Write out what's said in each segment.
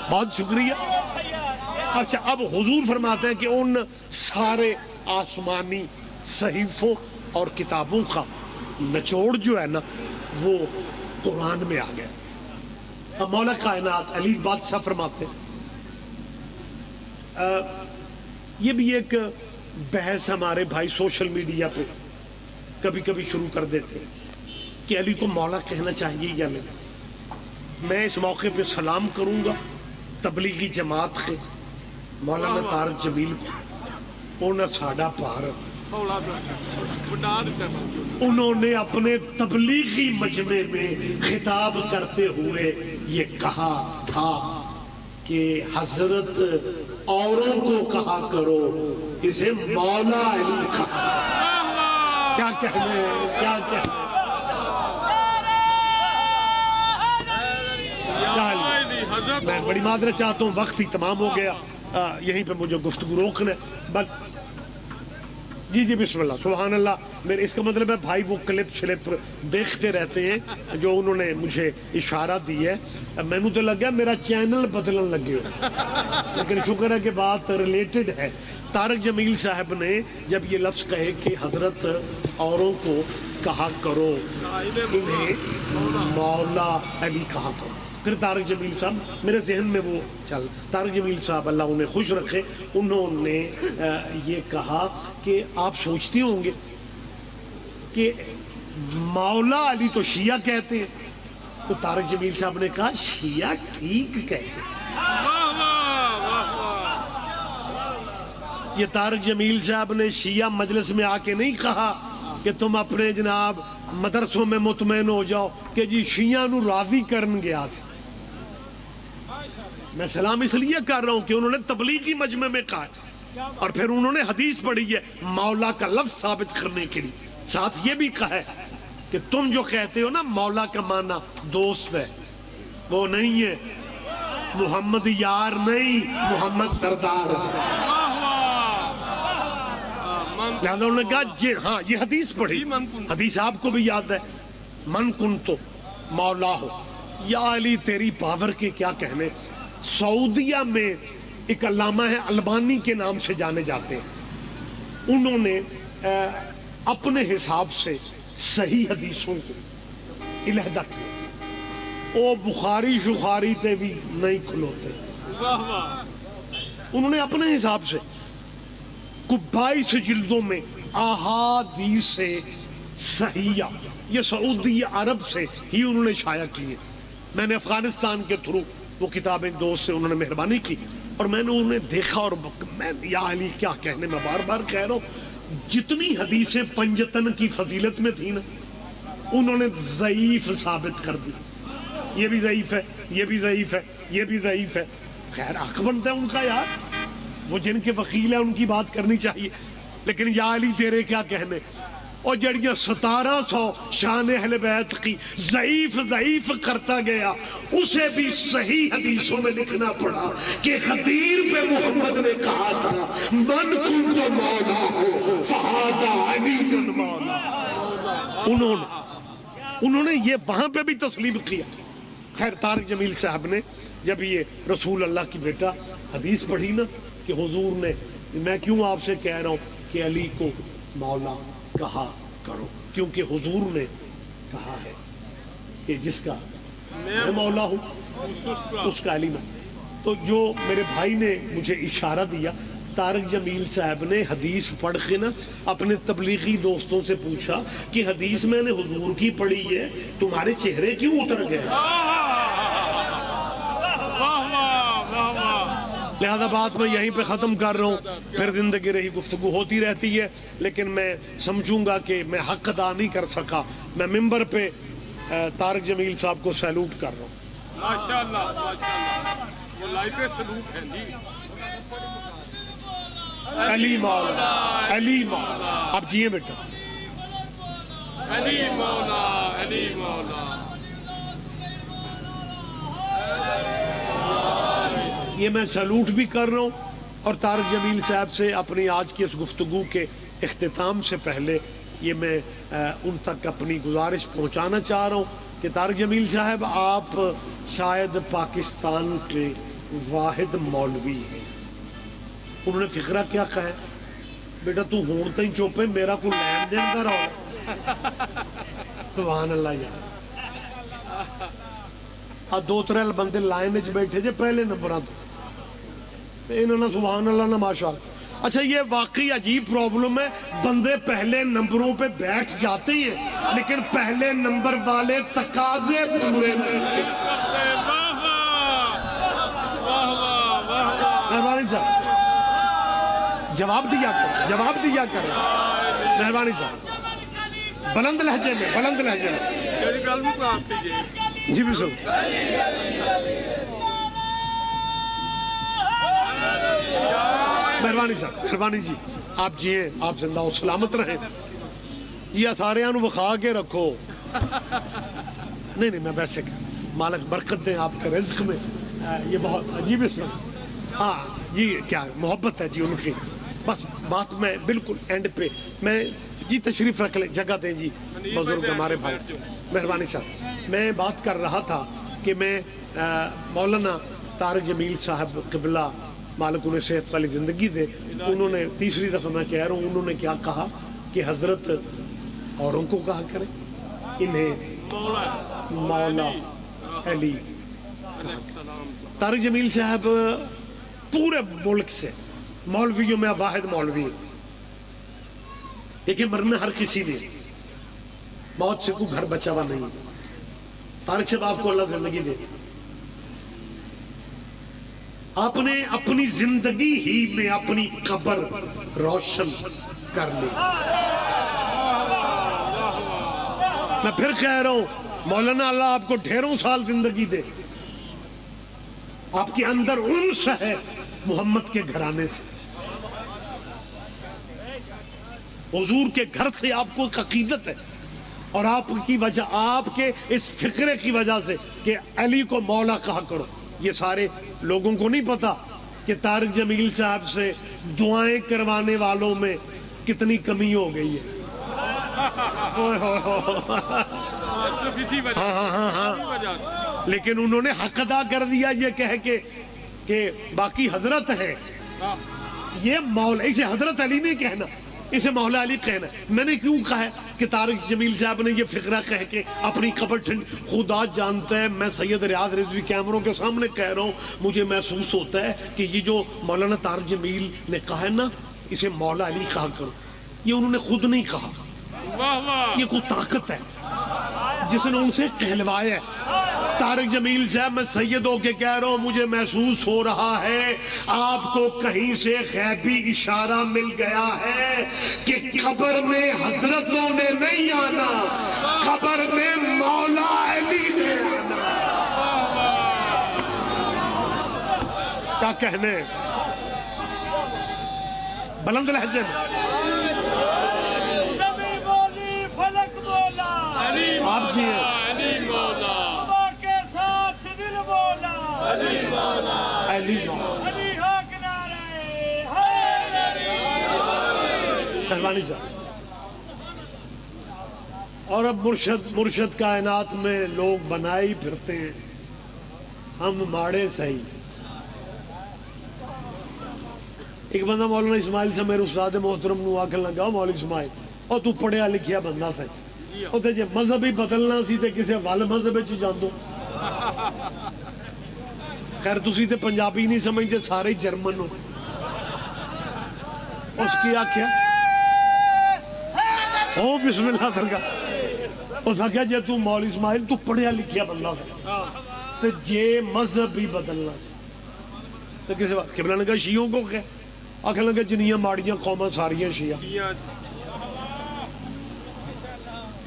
بہت شکریہ. اچھا اب حضور فرماتے ہیں کہ ان سارے آسمانی صحیفوں اور کتابوں کا نچوڑ جو ہے نا وہ قرآن میں آ گیا. مولا کائنات علی بادشاہ فرماتے ہیں یہ بھی ایک بحث ہمارے بھائی سوشل میڈیا پہ کبھی کبھی شروع کر دیتے ہیں کہ علی کو مولا کہنا چاہیے یا نہیں. میں اس موقع پہ سلام کروں گا تبلیغی جماعت کے مولانا طارق جمیل کو. انہوں ساڈا پار انہوں نے اپنے تبلیغی مجمع میں خطاب کرتے ہوئے یہ کہا تھا کہ حضرت اوروں کو کہا کرو اسے مولا علی کہا. کیا کہنے کیا کہنے میں بڑی معذرت چاہتا ہوں وقت ہی تمام ہو گیا یہیں پہ مجھے گفتگو روکنا ہے بس. جی بسم اللہ سبحان اللہ. میرے اس کا مطلب ہے بھائی وہ کلپ شلپ دیکھتے رہتے ہیں جو انہوں نے مجھے اشارہ دی ہے. میں نے تو لگا میرا چینل بدلن لگے ہو لیکن شکر ہے کہ بات ریلیٹڈ ہے. طارق جمیل صاحب نے جب یہ لفظ کہے کہ حضرت اوروں کو کہا کرو انہیں مولا علی کہا کرو. پھر طارق جمیل صاحب میرے ذہن میں وہ چل طارق جمیل صاحب اللہ انہیں خوش رکھے انہوں نے یہ کہا کہ آپ سوچتے ہوں گے کہ مولا علی تو شیعہ کہتے ہیں. تو طارق جمیل صاحب نے کہا شیعہ ٹھیک کہتے ہیں. یہ طارق جمیل صاحب نے شیعہ مجلس میں آ کے نہیں کہا کہ تم اپنے جناب مدرسوں میں مطمئن ہو جاؤ کہ جی شیعہ نو راضی کرن گیا تھا. میں سلام اس لیے کر رہا ہوں کہ انہوں نے تبلیغی مجمع میں کہا اور پھر انہوں نے حدیث پڑھی ہے مولا کا لفظ ثابت کرنے کے لیے. ساتھ یہ بھی کہا ہے کہ تم جو کہتے ہو نا مولا کا معنی دوست ہے وہ نہیں ہے. محمد یار نہیں محمد سردار. لہذا انہوں نے کہا جی ہاں یہ حدیث پڑھی حدیث آپ کو بھی یاد ہے من کن تو مولا ہو. یا علی تیری پاور کے کیا کہنے. سعودیہ میں ایک علامہ ہے البانی کے نام سے جانے جاتے ہیں. انہوں نے اپنے حساب سے صحیح حدیثوں کو علیحدہ کیا او بخاری شخاری تے بھی نہیں کھلوتے. انہوں نے اپنے حساب سے 22 جلدوں میں احادیث سے صحیحہ یہ سعودی عرب سے ہی انہوں نے شائع کیے. میں نے افغانستان کے تھرو وہ کتابیں دوست سے انہوں نے مہربانی کی اور میں نے انہیں دیکھا اور میں یا علی کیا کہنے میں بار بار کہہ رہا ہوں جتنی حدیثیں پنجتن کی فضیلت میں تھی نا انہوں نے ضعیف ثابت کر دی. یہ بھی ضعیف ہے یہ بھی ضعیف ہے یہ بھی ضعیف ہے. خیر حق بنتا ہے ان کا یار وہ جن کے وکیل ہیں ان کی بات کرنی چاہیے. لیکن یا علی تیرے کیا کہنے اور جڑیاں 1700 شان اہل بیت کی ضعیف کرتا گیا اسے بھی صحیح حدیثوں میں لکھنا پڑا کہ خطیر پہ محمد نے کہا تھا من کنت مولا ہو فہذا علی مولا. انہوں نے یہ وہاں پہ بھی تسلیم کیا. خیر طارق جمیل صاحب نے جب یہ رسول اللہ کی بیٹا حدیث پڑھی نا کہ حضور نے میں کیوں آپ سے کہہ رہا ہوں کہ علی کو مولا کہا کرو کیونکہ حضور نے کہا ہے کہ جس کا میں مولا ہوں اس کا علی میں. تو جو میرے بھائی نے مجھے اشارہ دیا طارق جمیل صاحب نے حدیث پڑھ کے نا اپنے تبلیغی دوستوں سے پوچھا کہ حدیث میں نے حضور کی پڑھی ہے تمہارے چہرے کیوں اتر گئے. لہذا بات میں یہیں پہ ختم کر رہا ہوں پھر زندگی رہی گفتگو ہوتی رہتی ہے لیکن میں سمجھوں گا کہ میں حق ادا نہیں کر سکا. میں ممبر پہ طارق جمیل صاحب کو سیلوٹ کر رہا ہوں. ماشاءاللہ وہ لائف سلوٹ ہے جی. علی مولا علی مولا اب جیے بیٹا علی مولا علی مولا. یہ میں سیلوٹ بھی کر رہا ہوں اور طارق جمیل صاحب سے اپنی آج کی اس گفتگو کے اختتام سے پہلے یہ میں ان تک اپنی گزارش پہنچانا چاہ رہا ہوں کہ طارق جمیل صاحب آپ شاید پاکستان کے واحد مولوی ہے. انہوں نے فقرہ کیا کہا ہے؟ بیٹا تو ہون تھی چوپے میرا کو لین دین کا رہا. سبحان اللہ یار. دو ترے بندے لائن وچ بیٹھے جے پہلے نمبراں تے انہاں نے سبحان اللہ نہ ماشاءاللہ. اچھا یہ واقعی عجیب پرابلم ہے, بندے پہلے نمبروں پہ بیٹھ جاتے ہیں لیکن پہلے نمبر والے تقاضے پورے نہیں. مہربانی صاحب جواب دیا کرو, جواب دیا کرو مہربانی صاحب, بلند لہجے میں, بلند لہجے میں. جی بالکل. مہربانی صاحب, مہربانی جی, آپ جیئے, آپ زندہ و سلامت رہیں جی. سارے انو وخا کے رکھو. نہیں میں ویسے کہ مالک برکت دیں آپ کے رزق میں. یہ بہت عجیب ہے. ہاں جی کیا محبت ہے جی ان کی. بس بات میں بالکل اینڈ پہ میں جی تشریف رکھ لیں, جگہ دیں جی بزرگ ہمارے بھائی. مہربانی صاحب میں بات کر رہا تھا کہ میں مولانا طارق جمیل صاحب قبلہ مالک انہیں صحت والی زندگی دے, انہوں نے تیسری دفعہ میں کہہ رہا ہوں, انہوں نے کیا کہا کہ حضرت اوروں کو کہا کریں, انہیں مولا علی. طارق جمیل صاحب پورے ملک سے مولویوں میں واحد مولوی ہے. لیکن مرنا ہر کسی نے, موت سے کوئی گھر بچا ہوا نہیں. طارق صاحب آپ کو اللہ زندگی دے, آپ نے اپنی زندگی ہی میں اپنی قبر روشن کر لی. میں پھر کہہ رہا ہوں مولانا اللہ آپ کو ڈھیروں سال زندگی دے. آپ کے اندر انس ہے محمد کے گھرانے سے, حضور کے گھر سے آپ کو ایک عقیدت ہے, اور آپ کی وجہ, آپ کے اس فکرے کی وجہ سے کہ علی کو مولا کہا کرو. یہ سارے لوگوں کو نہیں پتا کہ طارق جمیل صاحب سے دعائیں کروانے والوں میں کتنی کمی ہو گئی ہے. لیکن انہوں نے حق ادا کر دیا یہ کہہ کے کہ باقی حضرت ہے. یہ مولا, اسے حضرت علی نہیں کہنا, اسے مولا علی کہنا. میں نے کیوں کہا ہے کہ طارق جمیل صاحب نے یہ فقرہ کہہ کے اپنی قبر خدا جانتا ہے. میں سید ریاض رضوی کیمروں کے سامنے کہہ رہا ہوں, مجھے محسوس ہوتا ہے کہ یہ جو مولانا طارق جمیل نے کہا ہے نا اسے مولا علی کہا کرو, یہ انہوں نے خود نہیں کہا. یہ کوئی طاقت ہے جس نے ان سے کہلوایا ہے. طارق جمیل صاحب میں سید ہو کے کہہ رہا ہوں, مجھے محسوس ہو رہا ہے آپ کو کہیں سے غیبی اشارہ مل گیا ہے کہ قبر میں حضرتوں نے نہیں آنا, قبر میں مولا علی نے آنا. کیا کہنے, بلند لہجے میں آپ جی ہیں. مہربانی صاحب. اور اب مرشد کائنات میں لوگ بنائے ہی پھرتے ہیں, ہم ماڑے صحیح. ایک بندہ مولانا اسماعیل سے میرے استاد محترم نو آکھن لگا, مولوی اسماعیل اور تو پڑھیا لکھیا بندہ تھا, اور تے جے مذہب ہی بدلنا سی تے کسے وال مذہب وچ جاندو. خیر تسی تے پنجابی نہیں سمجھتے, سارے جرمن ہو. اس کی آکھیا او بسم اللہ درگاہ, اس آکھیا جے تو مولوی اسماعیل تو پڑھیا لکھیا بندہ تھا تے جے مذہب ہی بدلنا سی تے کسے وال. قبلہ نے کہا شیعوں کو کہ آکھن لگا جنیاں ماڑیاں قوماں ساریاں شیعہ.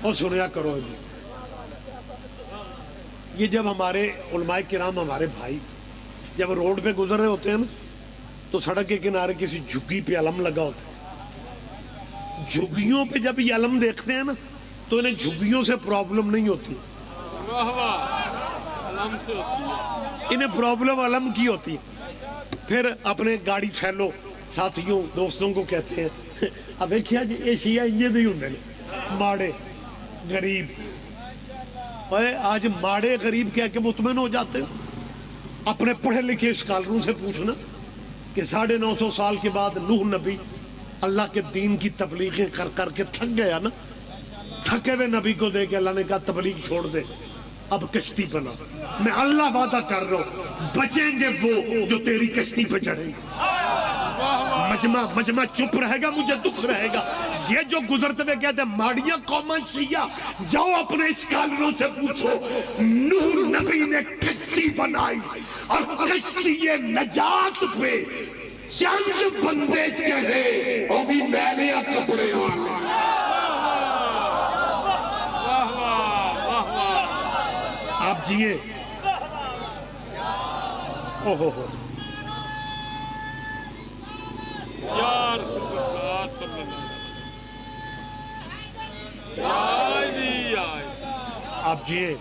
اور سنیا کرو یہ جب ہمارے علماء کرام, ہمارے بھائی جب روڈ پہ گزر رہے ہوتے ہیں نا تو سڑک کے کنارے کسی جھگی پہ علم لگا ہوتا ہے. جھگیوں پہ جب یہ علم دیکھتے ہیں نا تو انہیں جھگیوں سے پرابلم نہیں ہوتی, انہیں پرابلم علم کی ہوتی. پھر اپنے گاڑی پھیلو ساتھیوں دوستوں کو کہتے ہیں, اب دیکھیا جی یہ شیعہ انجے نہیں ہوندے ماڑے غریب. آج ماڑے غریب کہہ کے مطمئن ہو جاتے ہو. اپنے پڑھے لکھے اسکالروں سے پوچھنا کہ 950 سال کے بعد نوح نبی اللہ کے دین کی تبلیغیں کر کر کے تھک گیا نا، تھکے ہوئے نبی کو دے کے اللہ نے کہا تبلیغ چھوڑ دے، اب کشتی بنا۔ میں اللہ وعدہ کر رہا ہوں بچیں گے وہ جو تیری کشتی پہ چڑھیں گے۔ مجمع چپ رہے گا، مجھے دکھ رہے گا۔ یہ جو گزرتے ہوئے کہتے ہیں ماڑیاں قوماں شیعہ، جاؤ اپنے اسکالروں سے پوچھو نوح نبی نے کشتی بنائی اور کشتی نجات پہ چند بندے چڑھے، وہ بھی میلے کپڑے والے۔ آپ جیے اوہ ہو یا رسول اللہ صلی اللہ علیہ وسلم۔ آپ جیے،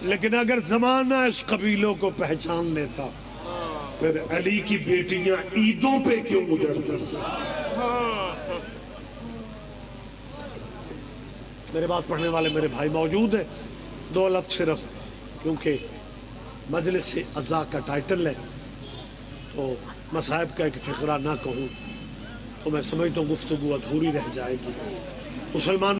لیکن اگر زمانہ اس قبیلوں کو پہچان لیتا پھر علی کی بیٹیاں عیدوں پہ کیوں گزرتا؟ میرے بات پڑھنے والے میرے بھائی موجود ہیں، 2 لفظ صرف، کیونکہ مجلس عزا کا ٹائٹل ہے تو مصائب کا ایک فقرہ نہ کہوں تو میں سمجھتا ہوں گفتگو ادھوری رہ جائے گی۔ مسلمان